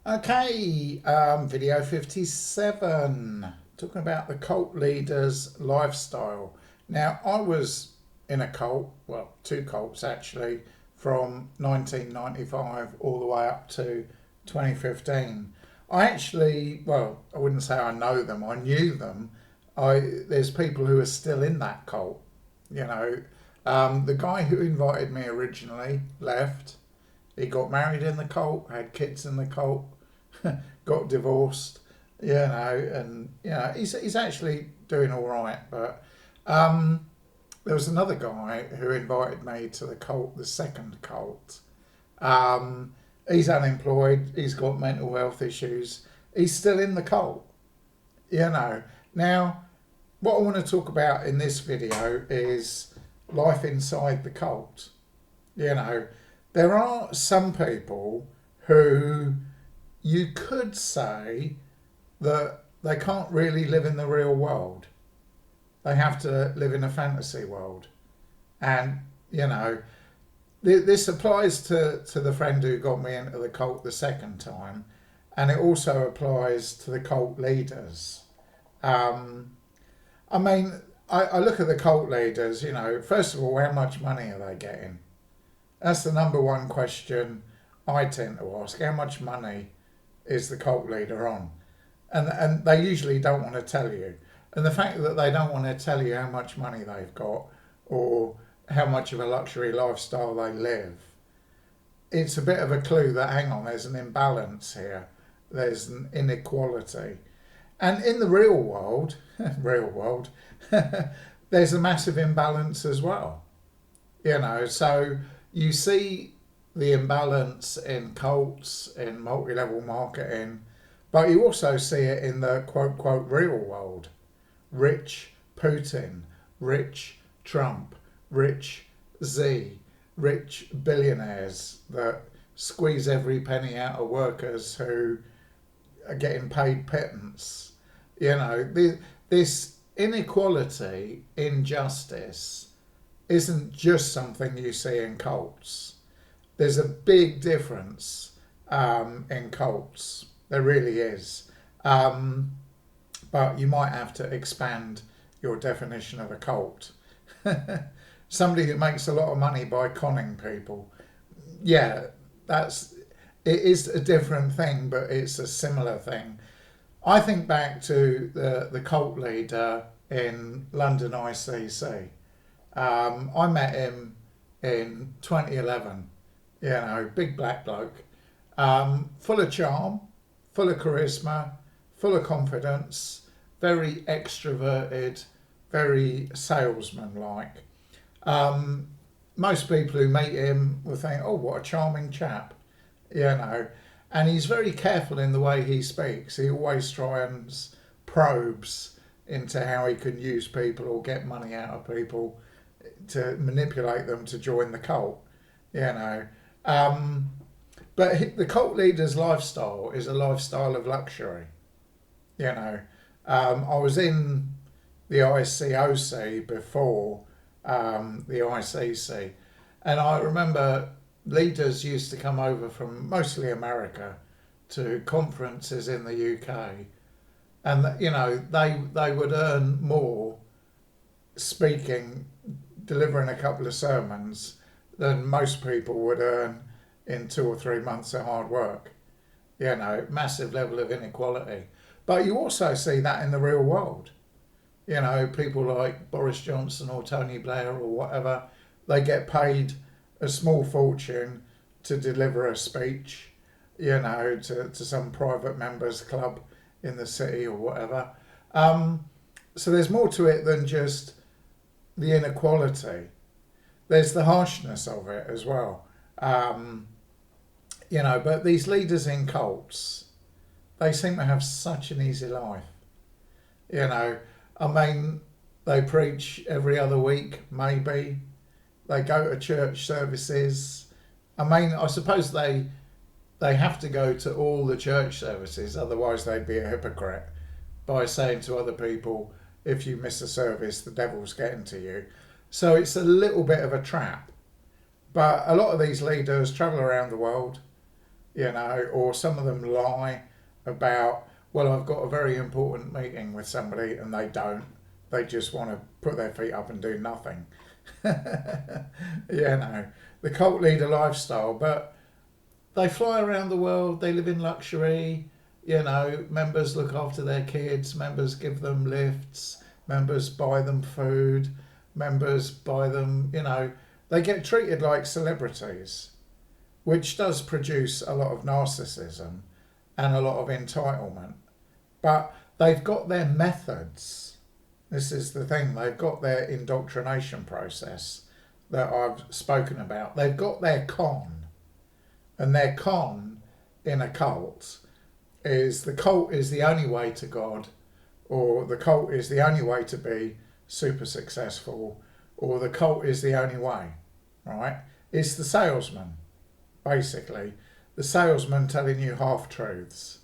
Okay, video 57, talking about the cult leader's lifestyle. Now, I was in a cult, well, two cults actually, from 1995 all the way up to 2015. I wouldn't say I know them, I knew them. There's people who are still in that cult, you know. The guy who invited me originally left. He got married in the cult, had kids in the cult, got divorced, and he's actually doing all right. But there was another guy who invited me to the cult, the second cult. Um, he's unemployed. He's got mental health issues. He's still in the cult. You know. Now, what I want to talk about in this video is life inside the cult. You know, there are some people who you could say that they can't really live in the real world. They have to live in a fantasy world. And, you know, this applies to the friend who got me into the cult the second time, and it also applies to the cult leaders. Um, I mean, I look at the cult leaders, first of all, how much money are they getting? That's the number one question I tend to ask. How much money is the cult leader on? And they usually don't want to tell you. And the fact that they don't want to tell you how much money they've got or how much of a luxury lifestyle they live, it's a bit of a clue that, hang on, there's an imbalance here. There's an inequality. And in the real world, there's a massive imbalance as well. So you see the imbalance in cults, in multi-level marketing, but you also see it in the quote, quote, real world. Rich Putin, rich Trump, rich Z, rich billionaires that squeeze every penny out of workers who are getting paid pittance. This inequality, injustice, isn't just something you see in cults. There's a big difference in cults. There really is. But you might have to expand your definition of a cult. Somebody that makes a lot of money by conning people. Yeah, it is a different thing, but it's a similar thing. I think back to the cult leader in London ICC. I met him in 2011. Big black bloke, full of charm, full of charisma, full of confidence, very extroverted, very salesman-like. Most people who meet him will think, "Oh, what a charming chap," you know. And he's very careful in the way he speaks. He always tries probes into how he can use people or get money out of people to manipulate them to join the cult. You know, um, but the cult leader's lifestyle is a lifestyle of luxury. I was in the ICOC before the ICC, and I remember leaders used to come over from mostly America to conferences in the UK, and they would earn more speaking, delivering a couple of sermons than most people would earn in 2 or 3 months of hard work. Massive level of inequality. But you also see that in the real world. People like Boris Johnson or Tony Blair or whatever, they get paid a small fortune to deliver a speech, to some private members club in the city or whatever. So there's more to it than just the inequality. There's the harshness of it as well. But these leaders in cults, they seem to have such an easy life. I mean, they preach every other week, maybe. They go to church services. I mean, I suppose they have to go to all the church services, otherwise they'd be a hypocrite by saying to other people, if you miss a service, the devil's getting to you. So it's a little bit of a trap. But a lot of these leaders travel around the world. or some of them lie about, well, I've got a very important meeting with somebody, and they don't. They just want to put their feet up and do nothing. The cult leader lifestyle, but they fly around the world, they live in luxury, members look after their kids, members give them lifts, members buy them food, members buy them, they get treated like celebrities, which does produce a lot of narcissism and a lot of entitlement. But they've got their methods. This is the thing, they've got their indoctrination process that I've spoken about. They've got their con. And their con in a cult is the cult is the only way to God, or the cult is the only way to be super successful, or the cult is the only way, right? It's the salesman, basically. The salesman telling you half-truths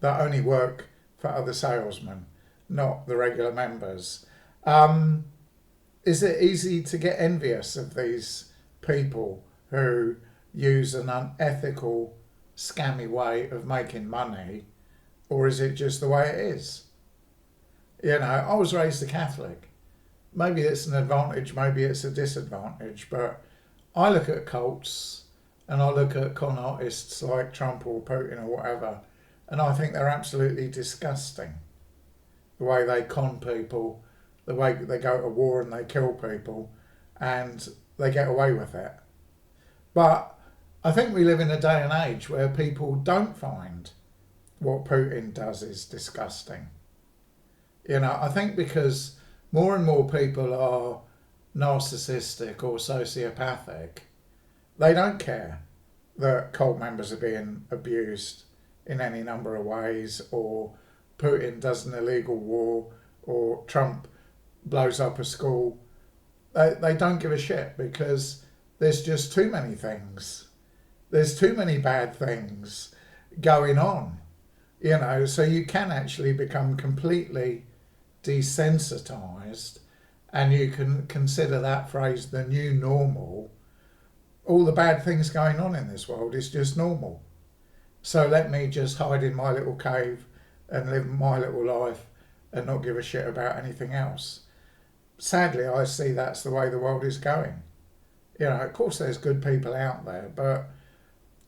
that only work for other salesmen, not the regular members. Is it easy to get envious of these people who use an unethical, scammy way of making money, or is it just the way it is? I was raised a Catholic. Maybe it's an advantage, maybe it's a disadvantage, but I look at cults and I look at con artists like Trump or Putin or whatever, and I think they're absolutely disgusting. The way they con people, the way they go to war and they kill people, and they get away with it. But I think we live in a day and age where people don't find what Putin does is disgusting. I think because more and more people are narcissistic or sociopathic, they don't care that cult members are being abused in any number of ways, or Putin does an illegal war, or Trump blows up a school. They don't give a shit because there's just too many things. There's too many bad things going on, so you can actually become completely desensitized, and you can consider that phrase the new normal. All the bad things going on in this world is just normal. So let me just hide in my little cave and live my little life and not give a shit about anything else. Sadly, I see that's the way the world is going. Of course there's good people out there, but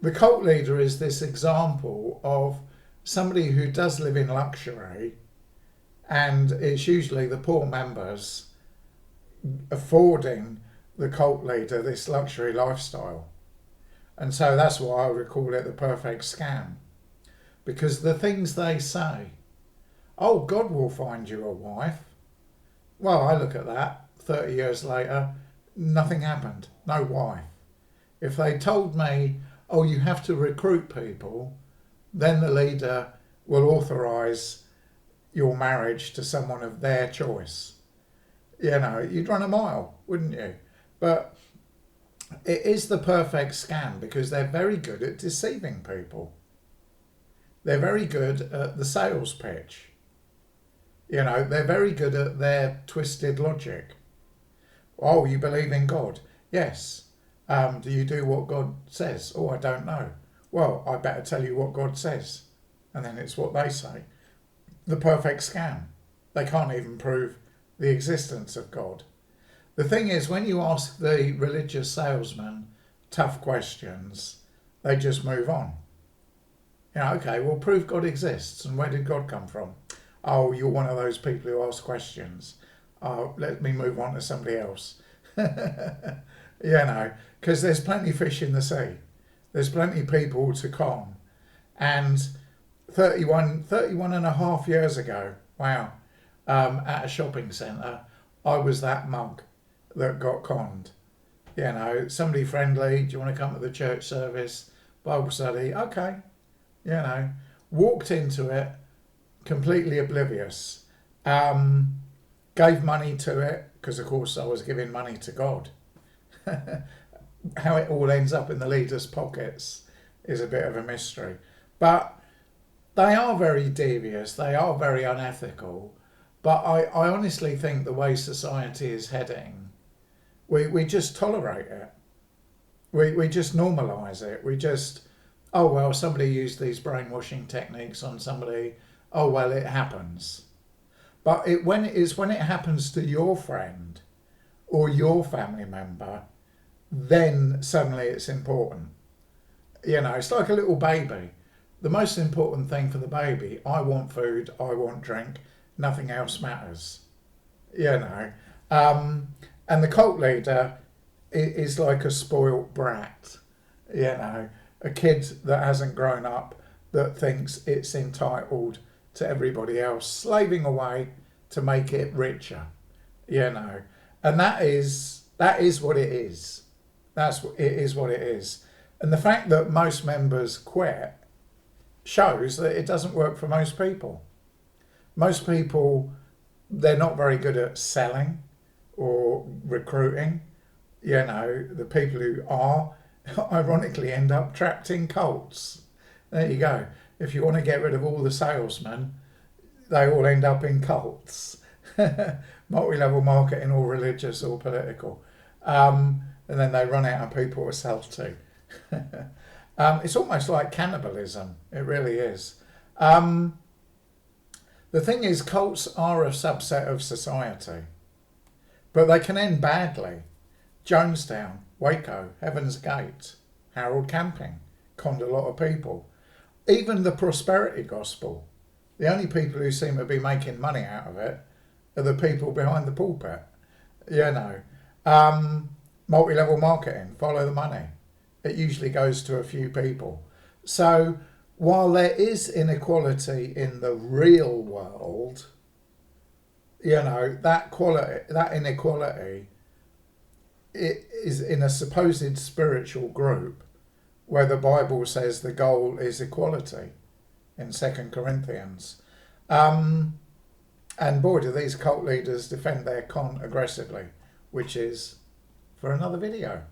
the cult leader is this example of somebody who does live in luxury, and it's usually the poor members affording the cult leader this luxury lifestyle. And so that's why I would call it the perfect scam. Because the things they say, oh, God will find you a wife. Well, I look at that, 30 years later, nothing happened, no wife. If they told me, oh, you have to recruit people, then the leader will authorise your marriage to someone of their choice. You'd run a mile, wouldn't you? But it is the perfect scam because they're very good at deceiving people. They're very good at the sales pitch. They're very good at their twisted logic. Oh, you believe in God? Yes. Do you do what God says? Oh, I don't know. Well, I better tell you what God says. And then it's what they say. The perfect scam. They can't even prove the existence of God. The thing is, when you ask the religious salesman tough questions, they just move on. Okay, well, prove God exists. And where did God come from? Oh, you're one of those people who ask questions. Oh, let me move on to somebody else. Because there's plenty of fish in the sea. There's plenty of people to con. And 31 and a half years ago, wow, at a shopping centre, I was that mug that got conned. Somebody friendly, do you want to come to the church service? Bible study, okay. Walked into it completely oblivious. Gave money to it, because of course I was giving money to God. How it all ends up in the leader's pockets is a bit of a mystery. But they are very devious, they are very unethical. But I honestly think the way society is heading, we just tolerate it. We just normalise it. We just Oh, well, somebody used these brainwashing techniques on somebody. Oh, well, it happens. But when it happens to your friend or your family member, then suddenly it's important. You know, it's like a little baby. The most important thing for the baby, I want food, I want drink, nothing else matters. You know. Um, and the cult leader is like a spoilt brat. You know, a kid that hasn't grown up, that thinks it's entitled to everybody else, slaving away to make it richer. You know, and that is what it is. That's what it is. What it is. And the fact that most members quit shows that it doesn't work for most people. Most people, they're not very good at selling or recruiting. You know, the people who are, ironically, end up trapped in cults. There you go. If you want to get rid of all the salesmen, they all end up in cults. Multi-level marketing, or religious or political. And then they run out of people to sell to. It's almost like cannibalism. It really is. Um, the thing is, cults are a subset of society, but they can end badly. Jonestown, Waco, Heaven's Gate, Harold Camping conned a lot of people. Even the prosperity gospel, the only people who seem to be making money out of it are the people behind the pulpit. You know, multi-level marketing, follow the money. It usually goes to a few people. So while there is inequality in the real world, you know, that inequality, it is in a supposed spiritual group where the Bible says the goal is equality in 2 Corinthians. Um, and boy, do these cult leaders defend their con aggressively, which is for another video.